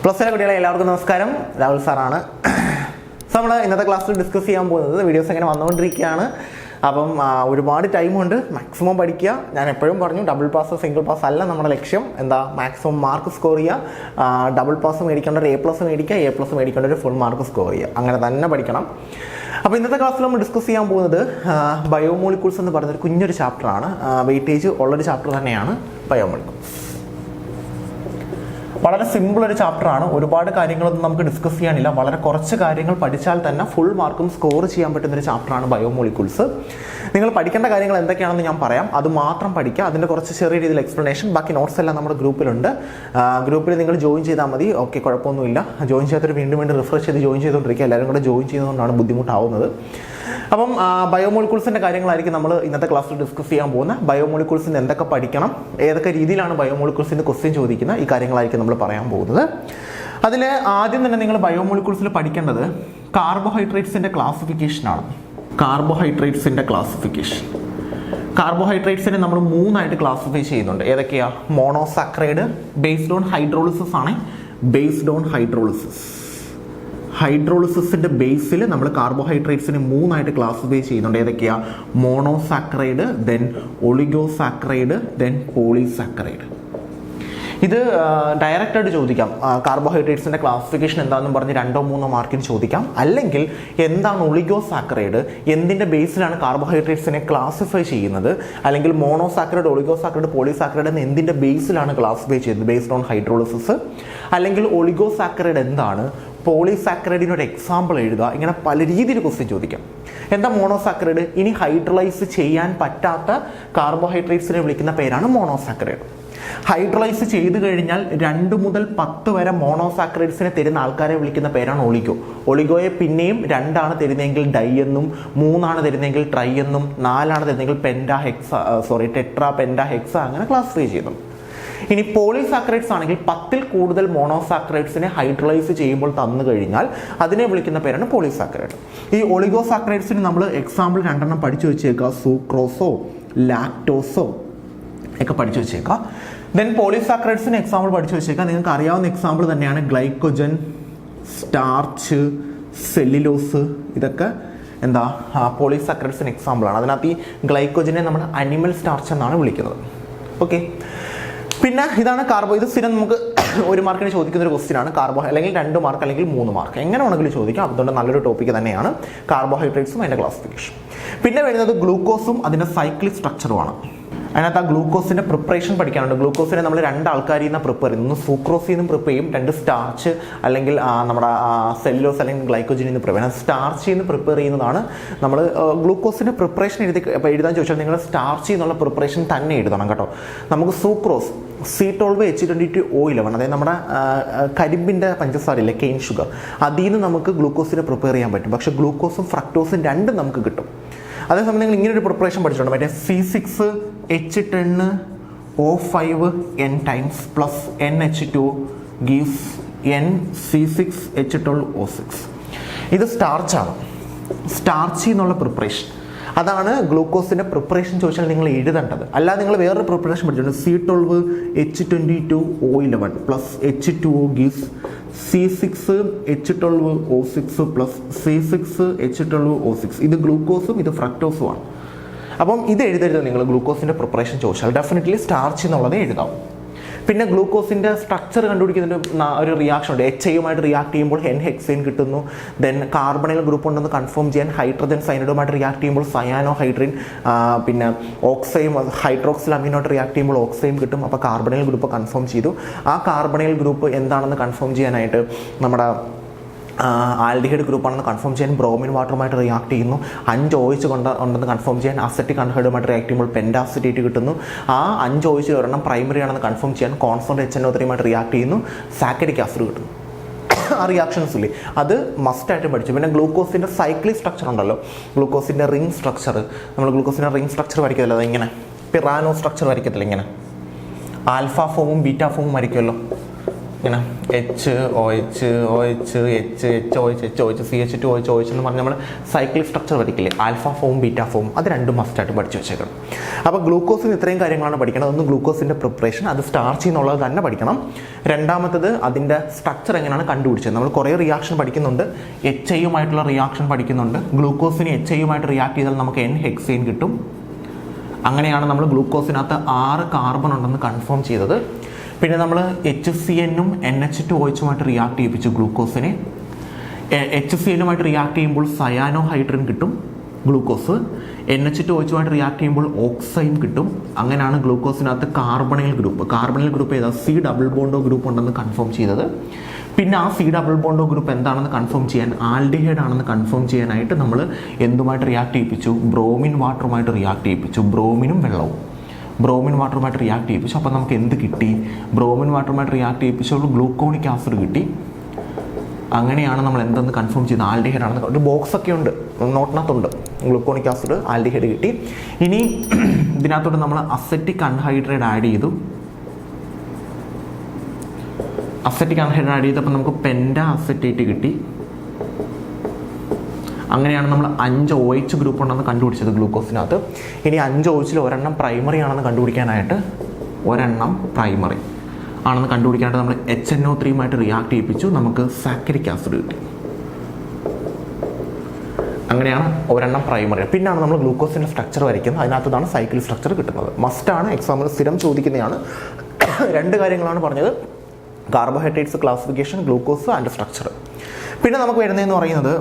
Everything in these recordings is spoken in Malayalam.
പ്ലസ് വൺ കുട്ടികളെ എല്ലാവർക്കും നമസ്കാരം. രാഹുൽ സാറാണ്. നമ്മൾ ഇന്നത്തെ ക്ലാസ്സിൽ ഡിസ്കസ് ചെയ്യാൻ പോകുന്നത് വീഡിയോസ് എങ്ങനെ വന്നുകൊണ്ടിരിക്കുകയാണ്. അപ്പം ഒരുപാട് ടൈമുണ്ട്, മാക്സിമം പഠിക്കുക. ഞാൻ എപ്പോഴും പറഞ്ഞു, ഡബിൾ പാസ് സിംഗിൾ പാസ് അല്ല നമ്മുടെ ലക്ഷ്യം. മാക്സിമം മാർക്ക് സ്കോർ ചെയ്യുക. ഡബിൾ പാസ് മേടിക്കേണ്ട ഒരു A+ മേടിക്കുക, A+ മേടിക്കേണ്ട ഒരു ഫുൾ മാർക്ക് സ്കോർ ചെയ്യുക. അങ്ങനെ തന്നെ പഠിക്കണം. അപ്പോൾ ഇന്നത്തെ ക്ലാസ്സിൽ നമ്മൾ ഡിസ്കസ് ചെയ്യാൻ പോകുന്നത് ബയോമോളിക്യൂൾസ് എന്ന് പറയുന്നൊരു കുഞ്ഞൊരു ചാപ്റ്ററാണ്. വെയിറ്റേജ് ഉള്ളൊരു ചാപ്റ്റർ തന്നെയാണ് ബയോമോളിക്യൂൾസ്. വളരെ സിമ്പിൾ ഒരു ചാപ്റ്ററാണ്. ഒരുപാട് കാര്യങ്ങളൊന്നും നമുക്ക് ഡിസ്കസ് ചെയ്യാനില്ല. വളരെ കുറച്ച് കാര്യങ്ങൾ പഠിച്ചാൽ തന്നെ ഫുൾ മാർക്കും സ്കോർ ചെയ്യാൻ പറ്റുന്നൊരു ചാപ്റ്ററാണ് ബയോമോളിക്യൂൾസ്. നിങ്ങൾ പഠിക്കേണ്ട കാര്യങ്ങൾ എന്തൊക്കെയാണെന്ന് ഞാൻ പറയാം, അത് മാത്രം പഠിക്കുക. അതിൻ്റെ കുറച്ച് ചെറിയ രീതിയിൽ എക്സ്പ്ലനേഷൻ, ബാക്കി നോട്ട്സ് എല്ലാം നമ്മുടെ ഗ്രൂപ്പിലുണ്ട്. ഗ്രൂപ്പിൽ നിങ്ങൾ ജോയിൻ ചെയ്താൽ മതി. ഓക്കെ, കുഴപ്പമൊന്നുമില്ല. ജോയിൻ ചെയ്യാത്തൊരു വീണ്ടും റിഫ്രഷ് ചെയ്ത് ജോയിൻ ചെയ്തുകൊണ്ടിരിക്കുക. എല്ലാവരും കൂടെ ജോയിൻ ചെയ്യുന്നതുകൊണ്ടാണ് ബുദ്ധിമുട്ടാവുന്നത്. അപ്പം ബയോമോളിക്യൂൾസിൻ്റെ കാര്യങ്ങളായിരിക്കും നമ്മൾ ഇന്നത്തെ ക്ലാസ്സിൽ ഡിസ്കസ് ചെയ്യാൻ പോകുന്നത്. ബയോമോളിക്യൂൾസിന് എന്തൊക്കെ പഠിക്കണം, ഏതൊക്കെ രീതിയിലാണ് ബയോമോളിക്യൂൾസിൻ്റെ ക്വസ്റ്റ്യൻ ചോദിക്കുന്നത്, ഈ കാര്യങ്ങളായിരിക്കും നമ്മൾ പറയാൻ പോകുന്നത്. അതിൽ ആദ്യം തന്നെ നിങ്ങൾ ബയോമോളിക്യൂൾസിൽ പഠിക്കേണ്ടത് കാർബോഹൈഡ്രേറ്റ്സിൻ്റെ ക്ലാസിഫിക്കേഷനാണ്. കാർബോഹൈഡ്രേറ്റ്സിൻ്റെ ക്ലാസിഫിക്കേഷൻ. കാർബോഹൈഡ്രേറ്റ്സിനെ നമ്മൾ 3ആയിട്ട് ക്ലാസിഫൈ ചെയ്യുന്നുണ്ട്. ഏതൊക്കെയാ? മോണോസാക്രൈഡ് ബേസ്ഡ് ഓൺ ഹൈഡ്രോളിസിസ് ആണ്. Based on hydrolysis. ഹൈഡ്രോളിസിസിന്റെ ബേസിൽ നമ്മൾ കാർബോഹൈഡ്രേറ്റ്സിനെ 3ആയിട്ട് ക്ലാസിഫൈ ചെയ്യുന്നുണ്ട്. ഏതൊക്കെയാ? Monosaccharide, then oligosaccharide, then polysaccharide. ഇത് ഡയറക്റ്റായിട്ട് ചോദിക്കാം. കാർബോഹൈഡ്രേറ്റ്സിൻ്റെ ക്ലാസിഫിക്കേഷൻ എന്താണെന്ന് പറഞ്ഞ് 2-3 മാർക്കിന് ചോദിക്കാം. അല്ലെങ്കിൽ എന്താണ് ഒളിഗോസാക്രൈഡ്, എന്തിൻ്റെ ബേസിലാണ് കാർബോഹൈഡ്രേറ്റ്സിനെ ക്ലാസിഫൈ ചെയ്യുന്നത്, അല്ലെങ്കിൽ മോണോസാക്രൈഡ്, ഒളിഗോസാക്രൈഡ്, പോളിസാക്രൈഡ് എന്ന് എന്തിൻ്റെ ബേസിലാണ് ക്ലാസിഫൈ ചെയ്യുന്നത്, ബേസ്ഡ് ഓൺ ഹൈഡ്രോളിസിസ്. അല്ലെങ്കിൽ ഒളിഗോസാക്രൈഡ് എന്താണ്, പോളിസാക്രൈഡിനൊരു എക്സാമ്പിൾ എഴുതുക. ഇങ്ങനെ പല രീതിയിൽ ക്വസ്റ്റ്യൻ ചോദിക്കാം. എന്താ മോണോസാക്രൈഡ്? ഇനി ഹൈഡ്രലൈസ് ചെയ്യാൻ പറ്റാത്ത കാർബോഹൈഡ്രേറ്റ്സിനെ വിളിക്കുന്ന പേരാണ് മോണോസാക്രൈഡ്. ഹൈഡ്രലൈസ് ചെയ്ത് കഴിഞ്ഞാൽ 2 മുതൽ 10 വരെ മോണോസാക്രൈഡ്സിനെ തരുന്ന ആൾക്കാരെ വിളിക്കുന്ന പേരാണ് ഒളിഗോ. ഒളിഗോയെ പിന്നെയും 2 തരുന്നതെങ്കിൽ ഡൈ എന്നും, 3 തരുന്നതെങ്കിൽ ട്രൈ എന്നും, 4 തരുന്നതെങ്കിൽ ടെട്രാ പെൻഡാ ഹെക്സ അങ്ങനെ ക്ലാസിഫൈ ചെയ്യുന്നു. ഇനി പോളിസാക്രൈഡ്സ് ആണെങ്കിൽ 10ൽ കൂടുതൽ മോണോസാക്രൈഡ്സിനെ ഹൈഡ്രലൈസ് ചെയ്യുമ്പോൾ തന്നു കഴിഞ്ഞാൽ അതിനെ വിളിക്കുന്ന പേരാണ് പോളിസാക്രൈഡ്. ഈ ഒളിഗോസാക്രൈഡ്സിന് നമ്മൾ എക്സാമ്പിൾ 2 പഠിച്ചു വെച്ചേക്കുക. സൂക്രോസോ ലാക്ടോസോ ഒക്കെ പഠിച്ചു വെച്ചേക്കുക. ദെൻ പോളിസാക്രൈഡ്സിന് എക്സാമ്പിൾ പഠിച്ചു വെച്ചേക്കുക. നിങ്ങൾക്ക് അറിയാവുന്ന എക്സാമ്പിൾ തന്നെയാണ് ഗ്ലൈക്കോജൻ, സ്റ്റാർച്ച്, സെല്ലുലോസ്. ഇതൊക്കെ പോളിസാക്രൈഡ്സിന് എക്സാമ്പിളാണ്. അതിനകത്ത് ഈ ഗ്ലൈക്കോജനെ നമ്മൾ അനിമൽ സ്റ്റാർച്ച് എന്നാണ് വിളിക്കുന്നത്. ഓക്കെ, പിന്നെ ഇതാണ് കാർബോ. ഇത് സ്ഥിരം നമുക്ക് 1 മാർക്കിന് ചോദിക്കുന്ന ഒരു ക്വസ്റ്റ്യൻ ആണ്. കാർബോ അല്ലെങ്കിൽ 2 മാർക്ക് അല്ലെങ്കിൽ 3 മാർക്ക് എങ്ങനെ വേണമെങ്കിലും ചോദിക്കാം. അതുകൊണ്ട് നല്ലൊരു ടോപ്പിക് തന്നെയാണ് കാർബോഹൈഡ്രേറ്റ്സും അതിൻ്റെ ക്ലാസിഫിക്കേഷൻ. പിന്നെ വരുന്നത് ഗ്ലൂക്കോസും അതിൻ്റെ സൈക്ലിക് സ്ട്രക്ചറുമാണ്. അതിനകത്ത് ആ ഗ്ലൂക്കോസിൻ്റെ പ്രിപ്പറേഷൻ പഠിക്കാനുണ്ട്. ഗ്ലൂക്കോസിനെ നമ്മൾ 2 ആൾക്കാരിൽ നിന്ന് പ്രിപ്പയർ ചെയ്യുന്നു. സൂക്രോസിൽ നിന്നും പ്രിപ്പയർ ചെയ്യും, 2 സ്റ്റാർച്ച് അല്ലെങ്കിൽ നമ്മുടെ സെല്ലുലോസ് അല്ലെങ്കിൽ ഗ്ലൈക്കോജനിൽ നിന്ന് പ്രിപ്പയർ ചെയ്യും. സ്റ്റാർച്ചിൽ നിന്ന് പ്രിപ്പയർ ചെയ്യുന്നതാണ് നമ്മൾ ഗ്ലൂക്കോസിൻ്റെ പ്രിപ്പറേഷൻ എഴുതാൻ ചോദിച്ചാൽ നിങ്ങൾ സ്റ്റാർച്ചിൽ നിന്നുള്ള പ്രിപ്പറേഷൻ തന്നെ എഴുതണം കേട്ടോ. നമുക്ക് സൂക്രോസ് C12H22O11, അതായത് നമ്മുടെ കരിമ്പിൻ്റെ പഞ്ചസാരയില്ലേ, കെയിൻ ഷുഗർ, അതിൽ നിന്ന് നമുക്ക് ഗ്ലൂക്കോസിനെ പ്രിപ്പയർ ചെയ്യാൻ പറ്റും. പക്ഷേ ഗ്ലൂക്കോസും ഫ്രക്ടോസും 2 നമുക്ക് കിട്ടും. അതേസമയം നിങ്ങൾ ഇങ്ങനൊരു പ്രിപ്പറേഷൻ പഠിച്ചിട്ടുണ്ട്, മറ്റേ C6H10O5N times plus NH2 gives NC6H12O6. ഇത് സ്റ്റാർച്ചാണ്. സ്റ്റാർച്ചിൽ നിന്നുള്ള പ്രിപ്പറേഷൻ, അതാണ് ഗ്ലൂക്കോസിൻ്റെ പ്രിപ്പറേഷൻ ചോദിച്ചാൽ നിങ്ങൾ എഴുതേണ്ടത്. അല്ലാതെ നിങ്ങൾ വേറൊരു പ്രിപ്പറേഷൻ പഠിച്ചിട്ടുണ്ട്. C12H22O11 plus H2O gives C6H12O6 plus C6H12O6. ഇത് ഗ്ലൂക്കോസും ഇത് ഫ്രക്ടോസുമാണ്. അപ്പം ഇത് എഴുതരുത് നിങ്ങൾ. ഗ്ലൂക്കോസിൻ്റെ പ്രിപ്പറേഷൻ ചോദിച്ചാൽ ഡെഫിനറ്റ്ലി സ്റ്റാർച്ച് എന്നുള്ളത് എഴുതാം. പിന്നെ ഗ്ലൂക്കോസിൻ്റെ സ്ട്രക്ചർ കണ്ടുപിടിക്കുന്നതിൻ്റെ ഒരു റിയാക്ഷൻ ഉണ്ട്. HIയുമായിട്ട് റിയാക്ട് ചെയ്യുമ്പോൾ N-ഹെക്സൈൻ കിട്ടുന്നു. ദെൻ കാർബണൈൽ ഗ്രൂപ്പ് ഉണ്ടെന്ന് കൺഫേം ചെയ്യാൻ ഹൈഡ്രജൻ സൈനൈഡുമായിട്ട് റിയാക്ട് ചെയ്യുമ്പോൾ സയാനോ ഹൈഡ്രിൻ, പിന്നെ ഓക്സൈം ഹൈഡ്രോക്സിൽ അമീനോട്ട് റിയാക്ട് ചെയ്യുമ്പോൾ ഓക്സൈം കിട്ടും. അപ്പോൾ കാർബണൈൽ ഗ്രൂപ്പ് കൺഫേം ചെയ്തു. ആ കാർബണൈൽ ഗ്രൂപ്പ് എന്താണെന്ന് കൺഫേം ചെയ്യാനായിട്ട് നമ്മുടെ ആൽഡിഹൈഡ് ഗ്രൂപ്പാണെന്ന് കൺഫേം ചെയ്യാൻ ബ്രോമിൻ വാട്ടറുമായിട്ട് റിയാക്ട് ചെയ്യുന്നു. 5 OH ഉണ്ടെന്ന് കൺഫേം ചെയ്യാൻ അസറ്റിക് അൺഹൈഡുമായിട്ട് റിയാക്ട് ചെയ്യുമ്പോൾ പെൻറ്റാസിറ്റേറ്റ് കിട്ടുന്നു. ആ 5 OH ഒരെണ്ണം പ്രൈമറി ആണെന്ന് കൺഫേം ചെയ്യാൻ കോൺസ്റ്റന്റ് HNO3 റിയാക്ട് ചെയ്യുന്നു. സാക്കറിക് ആസിഡ് കിട്ടുന്നു. ആ റിയാക്ഷൻസ് ഇല്ലേ, അത് മസ്റ്റായിട്ട് പഠിച്ചു. പിന്നെ ഗ്ലൂക്കോസിൻ്റെ സൈക്ലിക് സ്ട്രക്ചർ ഉണ്ടല്ലോ, ഗ്ലൂക്കോസിൻ്റെ റിംഗ് സ്ട്രക്ചർ. നമ്മൾ ഗ്ലൂക്കോസിൻ്റെ റിംഗ് സ്ട്രക്ചർ വരയ്ക്കത്തില്ല, അതിങ്ങനെ പിറാനോ സ്ട്രക്ചർ വരയ്ക്കത്തില്ല, ഇങ്ങനെ ആൽഫ ഫോമും ബീറ്റ ഫോമും വരയ്ക്കുമല്ലോ. ഇങ്ങനെ OH CH2OH എന്ന് പറഞ്ഞ് നമ്മൾ സൈക്ലിക് സ്ട്രക്ചർ പഠിക്കില്ലേ, ആൽഫ ഫോം ബീറ്റ ഫോം, അത് രണ്ടും മസ്റ്റായിട്ട് പഠിച്ചു വെച്ചേക്കണം. അപ്പോൾ ഗ്ലൂക്കോസിന് ഇത്രയും കാര്യങ്ങളാണ് പഠിക്കണം. ഒന്ന് ഗ്ലൂക്കോസിൻ്റെ പ്രിപ്പറേഷൻ, അത് സ്റ്റാർച്ച് എന്നുള്ളത് തന്നെ പഠിക്കണം. രണ്ടാമത്തത് അതിൻ്റെ സ്ട്രക്ചർ എങ്ങനെയാണ് കണ്ടുപിടിച്ചത്. നമ്മൾ കുറേ റിയാക്ഷൻ പഠിക്കുന്നുണ്ട്, HIയുമായിട്ടുള്ള റിയാക്ഷൻ പഠിക്കുന്നുണ്ട്. ഗ്ലൂക്കോസിന് HIയുമായിട്ട് റിയാക്ട് ചെയ്താൽ നമുക്ക് N ഹെക്സെയിൻ കിട്ടും. അങ്ങനെയാണ് നമ്മൾ ഗ്ലൂക്കോസിനകത്ത് 6 കാർബൺ ഉണ്ടെന്ന് കൺഫേം ചെയ്തത്. പിന്നെ നമ്മൾ HCN-ഉം NH2OH-ഉമായിട്ട് റിയാക്ട് ചെയ്യിപ്പിച്ചു ഗ്ലൂക്കോസിനെ. HCN-ഉമായിട്ട് റിയാക്ട് ചെയ്യുമ്പോൾ സയാനോ ഹൈഡ്രജൻ കിട്ടും ഗ്ലൂക്കോസ്. NH2OH-ഉമായിട്ട് റിയാക്ട് ചെയ്യുമ്പോൾ ഓക്സൈൻ കിട്ടും. അങ്ങനെയാണ് ഗ്ലൂക്കോസിനകത്ത് കാർബണിൽ ഗ്രൂപ്പ് ഏതാ, C ഡബിൾ ബോണ്ടോ ഗ്രൂപ്പ് ഉണ്ടെന്ന് കൺഫേം ചെയ്തത്. പിന്നെ ആ C ഡബിൾ ബോണ്ടോ ഗ്രൂപ്പ് എന്താണെന്ന് കൺഫേം ചെയ്യാൻ, ആൽഡിഹൈഡ് ആണെന്ന് കൺഫേം ചെയ്യാനായിട്ട് നമ്മൾ എന്തുമായിട്ട് റിയാക്ട് ചെയ്യിപ്പിച്ചു, ബ്രോമിൻ വാട്ടറുമായിട്ട് റിയാക്ട് ചെയ്യിപ്പിച്ചു. ബ്രോമിൻ വാട്ടറുമായിട്ട് റിയാക്ട് ചെയ്യിപ്പിച്ചു. അപ്പോൾ നമുക്ക് എന്ത് കിട്ടി, ബ്രോമിൻ വാട്ടറുമായിട്ട് റിയാക്ട് ചെയ്യിപ്പിച്ചപ്പോൾ ഗ്ലൂക്കോണിക് ആസിഡ് കിട്ടി. അങ്ങനെയാണ് നമ്മൾ എന്തെന്ന് കൺഫേം ചെയ്ത് ആൽഡിഹൈഡ് ആണെന്ന്. ഒരു ബോക്സൊക്കെ ഉണ്ട്, നോട്ടിനകത്തുണ്ട്, ഗ്ലൂക്കോണിക് ആസിഡ് ആൽഡിഹൈഡ് കിട്ടി. ഇനി ഇതിനകത്തോട്ട് നമ്മൾ അസെറ്റിക് അൺഹൈഡ്രേറ്റ് ആഡ് ചെയ്തു. അസെറ്റിക് അൺഹൈഡ്രേറ്റ് ആഡ് ചെയ്തപ്പോൾ നമുക്ക് പെൻറ്റാ അസെറ്റേറ്റ് കിട്ടി. അങ്ങനെയാണ് നമ്മൾ 5 OH ഗ്രൂപ്പ് ഉണ്ടെന്ന് കണ്ടുപിടിച്ചത് ഗ്ലൂക്കോസിനകത്ത്. ഇനി 5 OH-ൽ ഒരെണ്ണം പ്രൈമറി ആണെന്ന് കണ്ടുപിടിക്കാനായിട്ട് നമ്മൾ HNO3-യുമായിട്ട് റിയാക്ട് ചെയ്യിപ്പിച്ചു. നമുക്ക് സാക്കറിക് ആസിഡ് കിട്ടി. അങ്ങനെയാണ് ഒരെണ്ണം പ്രൈമറി. പിന്നാണ് നമ്മൾ ഗ്ലൂക്കോസിൻ്റെ സ്ട്രക്ചർ വരയ്ക്കുന്നത്. അതിനകത്താണ് സൈക്കിൾ സ്ട്രക്ചർ കിട്ടുന്നത്. മസ്റ്റാണ്, എക്സാമിൽ സ്ഥിരം ചോദിക്കുന്നതാണ്. 2 കാര്യങ്ങളാണ് പറഞ്ഞത്, carbohydrates classification, glucose and structure. പിന്നെ നമുക്ക് വരുന്നതെന്ന് പറയുന്നത്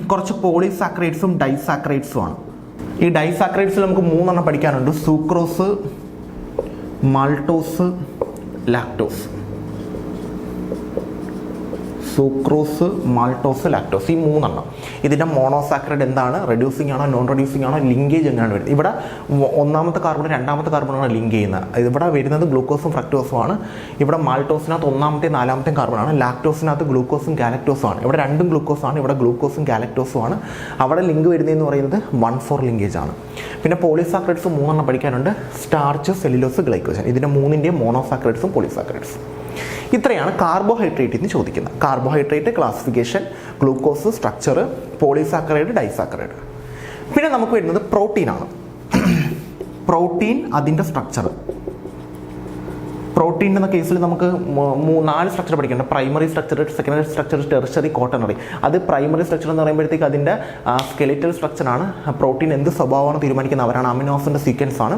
കുറച്ച് പോളിസാക്കറൈഡ്സും ഡൈസാക്കറൈഡ്സും ആണ്. ഈ ഡൈസാക്കറൈഡ്സിൽ നമുക്ക് 3 എണ്ണം പഠിക്കാനുണ്ട്, സൂക്രോസ്, മാൾട്ടോസ്, ലാക്ടോസ്. ഈ 3 എണ്ണം. ഇതിൻ്റെ മോണോസാക്കറൈഡ് എന്താണ്, റെഡ്യൂസിങ് ആണോ നോൺ റെഡ്യൂസിങ് ആണോ, ലിങ്കേജ് എങ്ങനെയാണ് വരുന്നത്. ഇവിടെ 1ാമത്തെ കാർബൺ 2ാമത്തെ കാർബണാണ് ലിങ്ക് ചെയ്യുന്നത്. ഇവിടെ വരുന്നത് ഗ്ലൂക്കോസും ഫ്രക്ടോസും ആണ്. ഇവിടെ മാൾട്ടോസിനകത്ത് 1ാമത്തെ 4ാമത്തെ കാർബണാണ്. ലാക്ടോസിനകത്ത് ഗ്ലൂക്കോസും ഗാലക്ടോസും ആണ്. ഇവിടെ രണ്ടും ഗ്ലൂക്കോസാണ്, ഇവിടെ ഗ്ലൂക്കോസും ഗാലക്ടോസും ആണ്. അവിടെ ലിങ്ക് വരുന്നതെന്ന് പറയുന്നത് 1,4 ലിങ്കേജ് ആണ്. പിന്നെ പോളിസാക്കറൈഡ്സ് 3 എണ്ണം പഠിക്കാനുണ്ട്, സ്റ്റാർച്ച്, സെല്ലുലോസ്, ഗ്ലൈക്കോജൻ. ഇതിൻ്റെ 3ൻ്റെയും മോണോസാക്കറൈഡ്സും പോളിസാക്കറൈഡ്സും. ഇത്രയാണ് കാർബോഹൈഡ്രേറ്റിൽ നിന്ന് ചോദിക്കുന്നത്. Carbohydrate classification, glucose, structure, polysaccharide, disaccharide. പിന്നെ നമുക്ക് വരുന്നത് പ്രോട്ടീനാണ്. പ്രോട്ടീൻ, അതിൻ്റെ സ്ട്രക്ചർ. പ്രോട്ടീൻ എന്ന കേസിൽ നമുക്ക് 4 സ്ട്രക്ചർ പഠിക്കേണ്ടത്, primary structure, secondary structure, tertiary, quaternary. അത് പ്രൈമറി സ്ട്രക്ചർ എന്ന് പറയുമ്പോഴത്തേക്ക് അതിൻ്റെ സ്കെലിറ്റൽ സ്ട്രക്ചറാണ്. പ്രോട്ടീൻ എന്ത് സ്വഭാവമാണ് തീരുമാനിക്കുന്നത് അവരാണ്. അമിനോ ആസിഡിൻ്റെ സീക്വൻസ് ആണ്.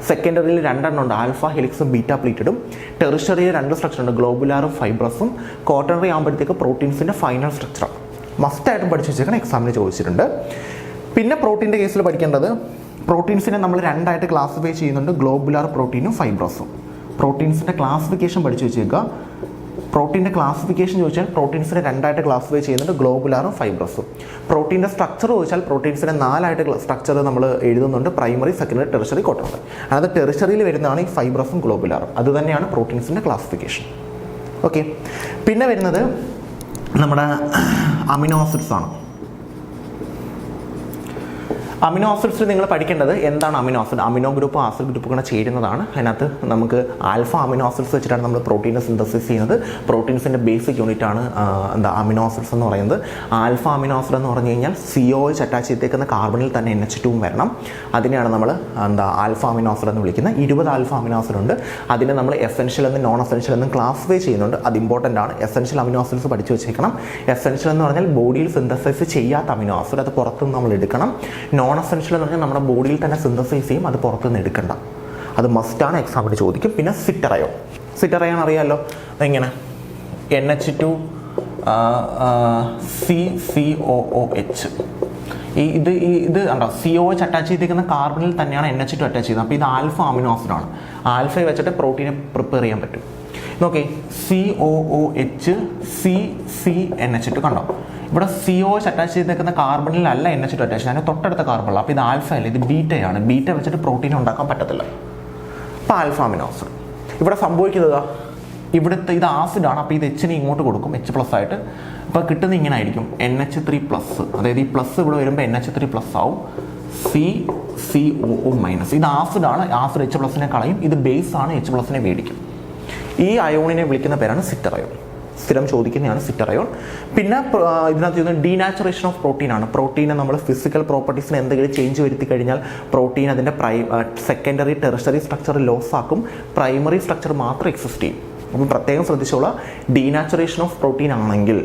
സെക്കൻഡറിയിൽ 2 എണ്ണം ഉണ്ട്, ആൽഫ ഹെലിക്സും ബീറ്റ പ്ലീറ്റഡും. ടെർഷറിയിൽ 2 സ്ട്രക്ചർ ഉണ്ട്, ഗ്ലോബുലാറും ഫൈബ്രസും. ക്വാട്ടർണറി ആകുമ്പോഴത്തേക്ക് പ്രോട്ടീൻസിൻ്റെ ഫൈനൽ സ്ട്രക്ചറാണ്. മസ്റ്റായിട്ടും പഠിച്ചു വെച്ചേക്കണം, എക്സാമിന് ചോദിച്ചിട്ടുണ്ട്. പിന്നെ പ്രോട്ടീൻ്റെ കേസിൽ പഠിക്കേണ്ടത്, പ്രോട്ടീൻസിനെ നമ്മൾ 2ആയിട്ട് ക്ലാസിഫൈ ചെയ്യുന്നുണ്ട്, ഗ്ലോബുലാർ പ്രോട്ടീനും ഫൈബ്രസും. പ്രോട്ടീൻസിൻ്റെ ക്ലാസിഫിക്കേഷൻ പഠിച്ചു വെച്ചേക്കുക. പ്രോട്ടീൻ്റെ ക്ലാസിഫിക്കേഷൻ ചോദിച്ചാൽ പ്രോട്ടീൻസിനെ 2ആയിട്ട് ക്ലാസിഫൈ ചെയ്യുന്നുണ്ട്, ഗ്ലോബുലാറും ഫൈബ്രസും. പ്രോട്ടീൻ്റെ സ്ട്രക്ചർ ചോദിച്ചാൽ പ്രോട്ടീൻസിനെ 4ആയിട്ട് സ്ട്രക്ചർ നമ്മൾ എഴുതുന്നുണ്ട്, പ്രൈമറി, സെക്കൻഡറി, ടെർഷറി, ക്വാട്ടർണറി. അതായത് ടെർഷറിയിൽ വരുന്നതാണ് ഈ ഫൈബ്രസും ഗ്ലോബുലാറും. അതുതന്നെയാണ് പ്രോട്ടീൻസിൻ്റെ ക്ലാസിഫിക്കേഷൻ. ഓക്കെ. പിന്നെ വരുന്നത് നമ്മുടെ അമിനോ ആസിഡ്സ് ആണ്. അമിനോ ആസിഡ്സിൽ നിങ്ങൾ പഠിക്കേണ്ടത് എന്താണ് amino acid. Amino group acid group കൂടെ ചേരുന്നതാണ്. അതിനകത്ത് നമുക്ക് ആൽഫ അമിനോ ആസിഡ്സ് വെച്ചിട്ടാണ് നമ്മൾ പ്രോട്ടീനെ സിന്തസിസ് ചെയ്യുന്നത്. പ്രോട്ടീൻസിൻ്റെ ബേസിക് യൂണിറ്റ് ആണ് അമിനോ ആസിഡ്സ് എന്ന് പറയുന്നത്. ആൽഫ അമിനോ ആസിഡ് എന്ന് പറഞ്ഞു കഴിഞ്ഞാൽ COH അറ്റാച്ച് ചെയ്തേക്കുന്ന കാർബണിൽ തന്നെ NH2 വരണം. അതിനെയാണ് നമ്മൾ ആൽഫ അമിനോ ആസിഡ് എന്ന് വിളിക്കുന്നത്. 20 ആൽഫ അമിനോ ആസിഡ് ഉണ്ട്. അതിനെ നമ്മൾ എസെൻഷ്യൽ എന്നും നോൺ എസെൻഷ്യൽ എന്നും ക്ലാസിഫൈ ചെയ്യുന്നുണ്ട്. അത് ഇമ്പോർട്ടൻ്റ് ആണ്. എസെൻഷ്യൽ അമിനോ ആസിഡ്സ് പഠിച്ചു വെച്ചേക്കണം. എസെൻഷ്യൽ എന്ന് പറഞ്ഞാൽ ബോഡിയിൽ സിന്തസൈസ് ചെയ്യാത്ത അമിനോ ആസിഡ്, അത് പുറത്തുനിന്ന് നമ്മൾ എടുക്കണം. നോൺ എസെൻഷ്യൽ എന്ന് പറഞ്ഞാൽ നമ്മുടെ ബോഡിയിൽ തന്നെ സിന്തസൈസ് ചെയ്യും, അത് പുറത്തുനിന്ന് എടുക്കണ്ട. അത് മസ്റ്റാണ്, എക്സാമിന് ചോദിക്കും. പിന്നെ സിറ്ററയോ അറിയാമല്ലോ, എങ്ങനെ NH2 CCOOH. ഇത് കണ്ടോ, COH അറ്റാച്ച് ചെയ്തിരിക്കുന്ന കാർബണിൽ തന്നെയാണ് NH2 അറ്റാച്ച് ചെയ്യുന്നത്. അപ്പോൾ ഇത് ആൽഫ അമിനോ ആസിഡാണ്. ആൽഫയെ വെച്ചിട്ട് പ്രോട്ടീനെ പ്രിപ്പയർ ചെയ്യാൻ പറ്റും. നോക്കേ, COOH CCNH2 കണ്ടോ, ഇവിടെ COH അറ്റാച്ച് ചെയ്തേക്കുന്ന കാർബണിലല്ല NH2 അറ്റാച്ച്, അതിന് തൊട്ടടുത്ത കാർബണില്ല. അപ്പോൾ ഇത് ആൽഫ അല്ല, ഇത് ബീറ്റയാണ്. ബീറ്റ വെച്ചിട്ട് പ്രോട്ടീൻ ഉണ്ടാക്കാൻ പറ്റത്തില്ല. അപ്പോൾ ആൽഫ അമിനോ ആസിഡ്. ഇവിടെ സംഭവിക്കുന്നത് ഇവിടുത്തെ ഇത് ആസിഡാണ്. അപ്പോൾ ഇത് H-നെ ഇങ്ങോട്ട് കൊടുക്കും, H+ ആയിട്ട്. അപ്പോൾ കിട്ടുന്നത് ഇങ്ങനെ ആയിരിക്കും, NH3+. അതായത് ഈ പ്ലസ് ഇവിടെ വരുമ്പോൾ NH3+ ആവും, CCOO-. ഇത് ആസിഡാണ്, ആസിഡ് H+നെ കളയും. ഇത് ബേസ് ആണ്, H+നെ മേടിക്കും. ഈ അയോണിനെ വിളിക്കുന്ന പേരാണ് സിറ്റർ അയോൺ. സ്ഥിരം ചോദിക്കുന്നതാണ് സിറ്റർ അയോൺ. പിന്നെ ഇതിനകത്ത് ഡീനാച്ചുറേഷൻ ഓഫ് പ്രോട്ടീൻ ആണ്. പ്രോട്ടീനെ നമ്മൾ ഫിസിക്കൽ പ്രോപ്പർട്ടീസിന് എന്തെങ്കിലും ചേഞ്ച് വരുത്തി കഴിഞ്ഞാൽ പ്രോട്ടീൻ അതിൻ്റെ സെക്കൻഡറി ടെറിഷറി സ്ട്രക്ചർ ലോസ് ആക്കും, പ്രൈമറി സ്ട്രക്ചർ മാത്രം എക്സിസ്റ്റ് ചെയ്യും. അപ്പം പ്രത്യേകം ശ്രദ്ധിച്ചോളാം, ഡീനാച്ചുറേഷൻ ഓഫ് പ്രോട്ടീൻ ആണെങ്കിൽ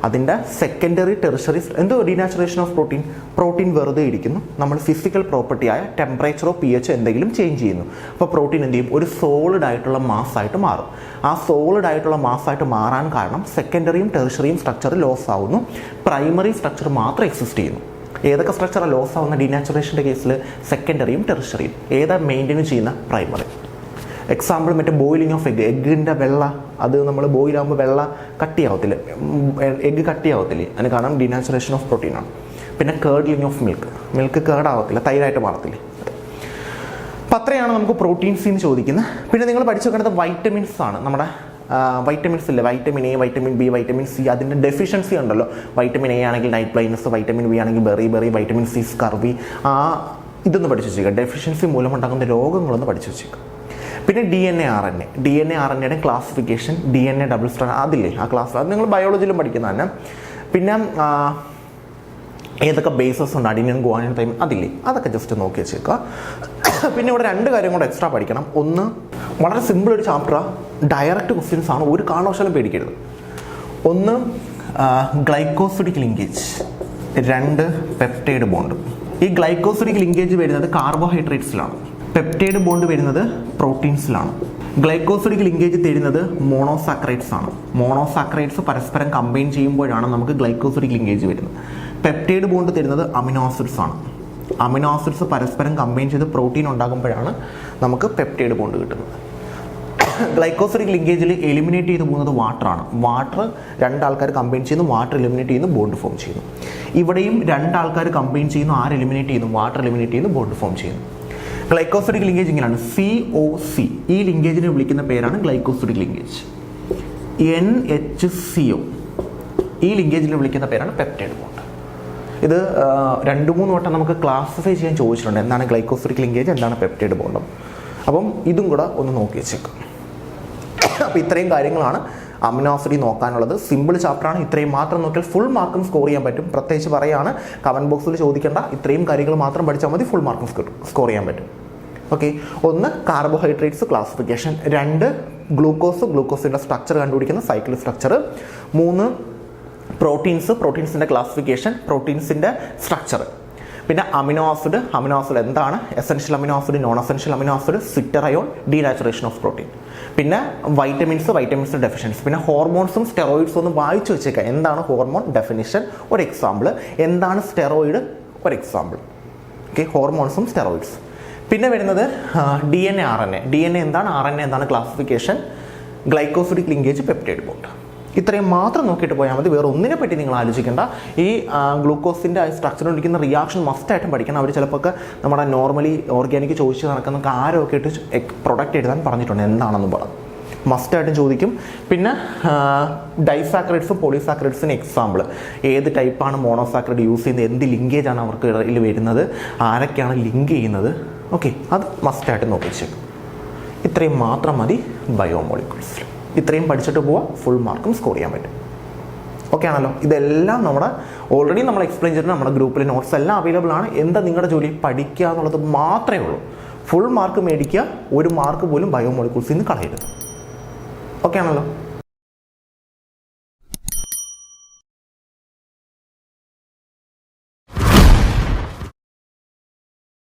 അതിൻ്റെ സെക്കൻഡറി ടെറിഷറി എന്തോ ഡീനാച്ചുറേഷൻ ഓഫ് പ്രോട്ടീൻ വെറുതെ ഇരിക്കുന്നു, നമ്മൾ ഫിസിക്കൽ പ്രോപ്പർട്ടിയായ ടെമ്പറേച്ചറോ pH എന്തെങ്കിലും ചേഞ്ച് ചെയ്യുന്നു. അപ്പോൾ പ്രോട്ടീൻ എന്ത് ചെയ്യും? ഒരു സോളിഡ് ആയിട്ടുള്ള മാസ്സായിട്ട് മാറും. ആ സോളിഡ് ആയിട്ടുള്ള മാസ്സായിട്ട് മാറാൻ കാരണം സെക്കൻഡറിയും ടെറിഷറിയും സ്ട്രക്ചർ ലോസ് ആവുന്നു, പ്രൈമറി സ്ട്രക്ചർ മാത്രം എക്സിസ്റ്റ് ചെയ്യുന്നു. ഏതൊക്കെ സ്ട്രക്ചറാണ് ലോസ് ആവുന്ന ഡീനാച്ചുറേഷൻ്റെ കേസിൽ? സെക്കൻഡറിയും ടെറിഷറിയും. ഏതാ മെയിൻറ്റെയിൻ ചെയ്യുന്ന? പ്രൈമറി. എക്സാമ്പിൾ മറ്റേ ബോയിലിംഗ് ഓഫ് എഗ്ഗിൻ്റെ വെള്ള, അത് നമ്മൾ ബോയിലാകുമ്പോൾ വെള്ള കട്ടിയാവത്തില്ല, എഗ്ഗ് കട്ടിയാവത്തില്ലേ, അതിന് കാരണം ഡീനാച്ചുറേഷൻ ഓഫ് പ്രോട്ടീൻ ആണ്. പിന്നെ കേർഡ്ലിംഗ് ഓഫ് മിൽക്ക് കേർഡാവത്തില്ല, തൈരായിട്ട് മാറത്തില്ലേ. അപ്പം അത്രയാണ് നമുക്ക് പ്രോട്ടീൻസിൽ നിന്ന് ചോദിക്കുന്നത്. പിന്നെ നിങ്ങൾ പഠിച്ചു വെക്കേണ്ടത് വൈറ്റമിൻസ് ആണ്. നമ്മുടെ വൈറ്റമിൻസ് ഇല്ലേ, vitamin A, vitamin B, vitamin C, അതിൻ്റെ ഡെഫിഷ്യൻസി ഉണ്ടല്ലോ. വൈറ്റമിൻ എ ആണെങ്കിൽ നൈറ്റ് ബ്ലൈൻഡ്നസ്, വൈറ്റമിൻ ബി ആണെങ്കിൽ ബെറി, വൈറ്റമിൻ സി സ്കർവി. ഇതൊന്ന് പഠിച്ചു വെച്ചേക്കുക. ഡെഫിഷ്യൻസി മൂലമുണ്ടാകുന്ന രോഗങ്ങളൊന്ന് പഠിച്ചു വെച്ചേക്കുക. പിന്നെ DNA RNA classification, DNA double strand അതില്ലേ, ആ ക്ലാസ് അത് നിങ്ങൾ ബയോളജിയിലും പഠിക്കുന്ന തന്നെ. പിന്നെ ഏതൊക്കെ ബേസസ് ഉണ്ട്, അഡിനിൻ, ഗുവാനിൻ, തൈമിൻ, അതില്ലേ, അതൊക്കെ ജസ്റ്റ് നോക്കി വെച്ചേക്കുക. പിന്നെ ഇവിടെ 2 കാര്യം കൂടെ എക്സ്ട്രാ പഠിക്കണം. ഒന്ന്, വളരെ സിമ്പിൾ ഒരു ചാപ്റ്ററാണ്, ഡയറക്റ്റ് ക്വസ്റ്റ്യൻസ് ആണ്, ഒരു കാരണവശാലും പേടിക്കരുത്. ഒന്ന് ഗ്ലൈക്കോസിഡിക് ലിങ്കേജ്, 2 പെപ്റ്റൈഡ് ബോണ്ട്. ഈ ഗ്ലൈക്കോസിഡിക് ലിങ്കേജ് വരുന്നത് കാർബോഹൈഡ്രേറ്റ്സിലാണ്, പെപ്റ്റൈഡ് ബോണ്ട് വരുന്നത് പ്രോട്ടീൻസിലാണ്. ഗ്ലൈക്കോസിഡിക് ലിങ്കേജ് തരുന്നത് മോണോസാക്രൈഡ്സ് ആണ്. മോണോസാക്രൈഡ്സ് പരസ്പരം കമ്പൈൻ ചെയ്യുമ്പോഴാണ് നമുക്ക് ഗ്ലൈക്കോസിഡിക് ലിങ്കേജ് വരുന്നത്. പെപ്റ്റൈഡ് ബോണ്ട് തരുന്നത് അമിനോ ആസിഡ്സ് ആണ്. അമിനോ ആസിഡ്സ് പരസ്പരം കമ്പൈൻ ചെയ്ത് പ്രോട്ടീൻ ഉണ്ടാകുമ്പോഴാണ് നമുക്ക് പെപ്റ്റൈഡ് ബോണ്ട് കിട്ടുന്നത്. ഗ്ലൈക്കോസിഡിക് ലിങ്കേജിൽ എലിമിനേറ്റ് ചെയ്ത് പോകുന്നത് വാട്ടറാണ്. വാട്ടർ 2 ആൾക്കാർ കമ്പൈൻ ചെയ്യുന്നു, വാട്ടർ എലിമിനേറ്റ് ചെയ്യുന്നു, ബോണ്ട് ഫോം ചെയ്യുന്നു. ഇവിടെയും 2 ആൾക്കാർ കമ്പൈൻ ചെയ്യുന്നു, ആര് എലിമിനേറ്റ് ചെയ്യുന്നു? വാട്ടർ എലിമിനേറ്റ് ചെയ്യുന്നു, ബോണ്ട് ഫോം ചെയ്യുന്നു. ഗ്ലൈക്കോസിഡിക് ലിങ്കേജ് ഇങ്ങനെയാണ്, COC. ഈ ലിങ്കേജിനെ വിളിക്കുന്ന പേരാണ് ഗ്ലൈക്കോസിഡിക് ലിങ്കേജ്. NHCO ഈ ലിങ്കേജിനെ വിളിക്കുന്ന പേരാണ് പെപ്റ്റൈഡ് ബോണ്ട്. ഇത് 2-3 വട്ടം നമുക്ക് ക്ലാസിഫൈ ചെയ്യാൻ ചോദിച്ചിട്ടുണ്ട്, എന്താണ് ഗ്ലൈക്കോസിഡിക് ലിങ്കേജ്, എന്താണ് പെപ്റ്റൈഡ് ബോണ്ട്. അപ്പം ഇതും കൂടെ ഒന്ന് നോക്കി വെച്ചേക്കും. അപ്പോൾ ഇത്രയും കാര്യങ്ങളാണ് അമിനോ ആസിഡ് നോക്കാനുള്ളത്. സിമ്പിൾ ചാപ്റ്ററാണ്, ഇത്രയും മാത്രം നോക്കിയാൽ ഫുൾ മാർക്കും സ്കോർ ചെയ്യാൻ പറ്റും. പ്രത്യേകിച്ച് പറയുകയാണ്, കമൻറ്റ് ബോക്സിൽ ചോദിക്കേണ്ട, ഇത്രയും കാര്യങ്ങൾ മാത്രം പഠിച്ചാൽ മതി, ഫുൾ മാർക്കും സ്കോർ ചെയ്യാൻ പറ്റും. ഓക്കെ, 1 കാർബോഹൈഡ്രേറ്റ്സ് ക്ലാസിഫിക്കേഷൻ, 2 ഗ്ലൂക്കോസിൻ്റെ സ്ട്രക്ചർ കണ്ടുപിടിക്കുന്ന സൈക്കിൾ സ്ട്രക്ചർ, 3 പ്രോട്ടീൻസിൻ്റെ ക്ലാസിഫിക്കേഷൻ, പ്രോട്ടീൻസിൻ്റെ സ്ട്രക്ചർ. പിന്നെ അമിനോ ആസിഡ് എന്താണ്, essential amino acid, non essential amino acid, zwitter ion, denaturation of protein. പിന്നെ വൈറ്റമിൻസ് ഡെഫിഷ്യൻസി. പിന്നെ ഹോർമോൺസും സ്റ്റെറോയിഡ്സും ഒന്ന് വായിച്ചു വെച്ചേക്കാം. എന്താണ് ഹോർമോൺ? ഡെഫിനിഷൻ ഒരു എക്സാമ്പിൾ. എന്താണ് സ്റ്റെറോയിഡ്? ഒരു എക്സാമ്പിൾ. ഓക്കെ, ഹോർമോൺസും സ്റ്റെറോയിഡ്സ്. പിന്നെ വരുന്നത് DNA എന്താണ്, RNA എന്താണ്, classification, glycosidic linkage, peptide bond. ഇത്രയും മാത്രം നോക്കിയിട്ട് പോയാൽ മതി, വേറെ ഒന്നിനെ പറ്റി നിങ്ങൾ ആലോചിക്കേണ്ട. ഈ ഗ്ലൂക്കോസിൻ്റെ സ്ട്രക്ചർ ഇരിക്കുന്ന റിയാക്ഷൻ മസ്റ്റായിട്ടും പഠിക്കണം. അവർ ചിലപ്പോൾ നമ്മുടെ നോർമലി ഓർഗാനിക് ചോദിച്ച് നടക്കുന്ന ആരൊക്കെ ഇട്ട് പ്രൊഡക്റ്റ് എഴുതാൻ പറഞ്ഞിട്ടുണ്ട്, എന്താണെന്ന് പറഞ്ഞു മസ്റ്റായിട്ടും ചോദിക്കും. പിന്നെ ഡൈസാക്രൈഡ്സും പോളിസാക്രൈഡ്സിന് എക്സാമ്പിൾ, ഏത് ടൈപ്പാണ് മോണോസാക്രൈഡ് യൂസ് ചെയ്യുന്നത്, എന്ത് ലിങ്കേജാണ് അവർക്ക് ഇടയിൽ വരുന്നത്, ആരൊക്കെയാണ് ലിങ്ക് ചെയ്യുന്നത്. ഓക്കെ, അത് മസ്റ്റായിട്ട് നോക്കിച്ചേക്കും. ഇത്രയും മാത്രം മതി ബയോമോളിക്യൂൾസിൽ. ഇത്രയും പഠിച്ചിട്ട് പോവാം, ഫുൾ മാർക്കും സ്കോർ ചെയ്യാൻ പറ്റും. ഓക്കെ ആണല്ലോ. ഇതെല്ലാം ഓൾറെഡി നമ്മൾ എക്സ്പ്ലെയിൻ ചെയ്തിട്ട് നമ്മുടെ ഗ്രൂപ്പിൽ നോട്ട്സ് എല്ലാം അവൈലബിൾ ആണ്. എന്താ നിങ്ങളുടെ ജോലി? പഠിക്കുക എന്നുള്ളത് മാത്രമേ ഉള്ളൂ. ഫുൾ മാർക്ക് മേടിക്കുക, 1 മാർക്ക് പോലും ബയോമോളിക്യൂൾസിൽ നിന്ന് കളയരുത്. ഓക്കെ ആണല്ലോ.